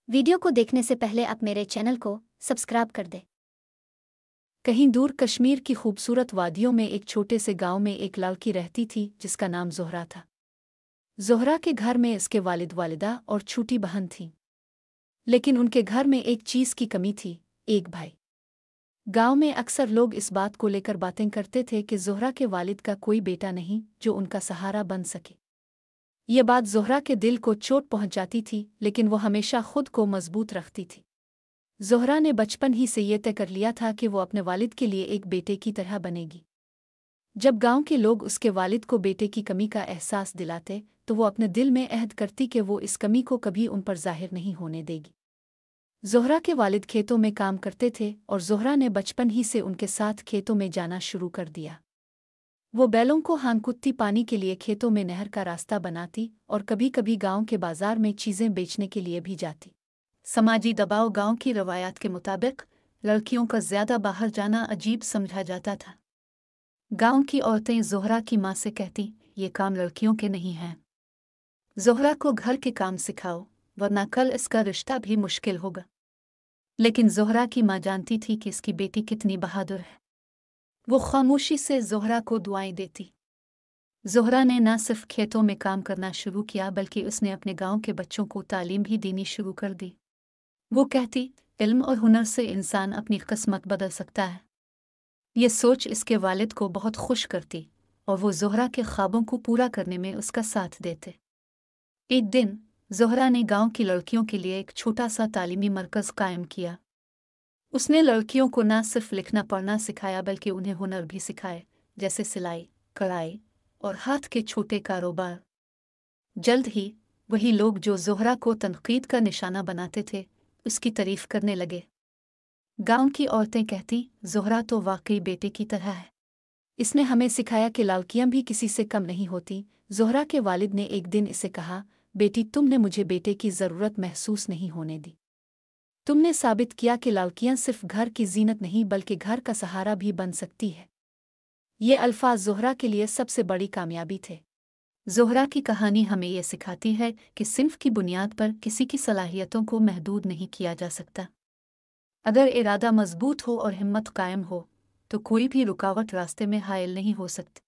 Video को देखने से पहले आप मेरे चैनल को सब्सक्राइब कर दें। कहीं दूर कश्मीर की खूबसूरत वादियों में एक छोटे से गांव में एक लड़की रहती थी जिसका नाम ज़ोहरा था। ज़ोहरा के घर में इसके वालिद वालिदा और छोटी बहन थी। लेकिन उनके घर में एक चीज़ की कमी थी, एक भाई। गांव में अक्सर लोग इस बात को लेकर बातें करते थे कि ज़ोहरा के वालिद का कोई बेटा नहीं जो उनका सहारा बन सके। ये बात ज़ोहरा के दिल को चोट पहुंचाती थी, लेकिन वो हमेशा खुद को मजबूत रखती थी। ज़ोहरा ने बचपन ही से ये तय कर लिया था कि वो अपने वालिद के लिए एक बेटे की तरह बनेगी। जब गांव के लोग उसके वालिद को बेटे की कमी का एहसास दिलाते तो वो अपने दिल में अहद करती कि वो इस कमी को कभी उन पर जाहिर नहीं होने देगी। ज़ोहरा के वालिद खेतों में काम करते थे और ज़ोहरा ने बचपन ही से उनके साथ खेतों में जाना शुरू कर दिया। वो बैलों को हांकुत्ती पानी के लिए खेतों में नहर का रास्ता बनाती और कभी कभी गांव के बाजार में चीज़ें बेचने के लिए भी जाती। समाजी दबाव गांव की रवायात के मुताबिक लड़कियों का ज्यादा बाहर जाना अजीब समझा जाता था। गांव की औरतें ज़ोहरा की माँ से कहती, ये काम लड़कियों के नहीं हैं। ज़ोहरा को घर के काम सिखाओ, वरना कल इसका रिश्ता भी मुश्किल होगा। लेकिन ज़ोहरा की माँ जानती थी कि इसकी बेटी कितनी बहादुर है। वो खामोशी से ज़ोहरा को दुआएं देती। ज़ोहरा ने न सिर्फ खेतों में काम करना शुरू किया बल्कि उसने अपने गांव के बच्चों को तालीम भी देनी शुरू कर दी। वो कहती, इल्म और हुनर से इंसान अपनी किस्मत बदल सकता है। ये सोच इसके वालिद को बहुत खुश करती और वो ज़ोहरा के ख्वाबों को पूरा करने में उसका साथ देते। एक दिन ज़ोहरा ने गांव की लड़कियों के लिए एक छोटा सा तालीमी मरकज़ कायम किया। उसने लड़कियों को न सिर्फ लिखना पढ़ना सिखाया बल्कि उन्हें हुनर भी सिखाए, जैसे सिलाई, कढ़ाई और हाथ के छोटे कारोबार। जल्द ही वही लोग जो ज़ोहरा को तनकीद का निशाना बनाते थे उसकी तारीफ करने लगे। गांव की औरतें कहती, ज़ोहरा तो वाकई बेटे की तरह है। इसने हमें सिखाया कि लड़कियां भी किसी से कम नहीं होती। ज़ोहरा के वालिद ने एक दिन इसे कहा, बेटी तुमने मुझे बेटे की ज़रूरत महसूस नहीं होने दी। तुमने साबित किया कि लड़कियां सिर्फ घर की जीनत नहीं बल्कि घर का सहारा भी बन सकती है। ये अल्फाज ज़ोहरा के लिए सबसे बड़ी कामयाबी थे। ज़ोहरा की कहानी हमें यह सिखाती है कि सिर्फ की बुनियाद पर किसी की सलाहियतों को महदूद नहीं किया जा सकता। अगर इरादा मजबूत हो और हिम्मत कायम हो तो कोई भी रुकावट रास्ते में हायल नहीं हो सकती।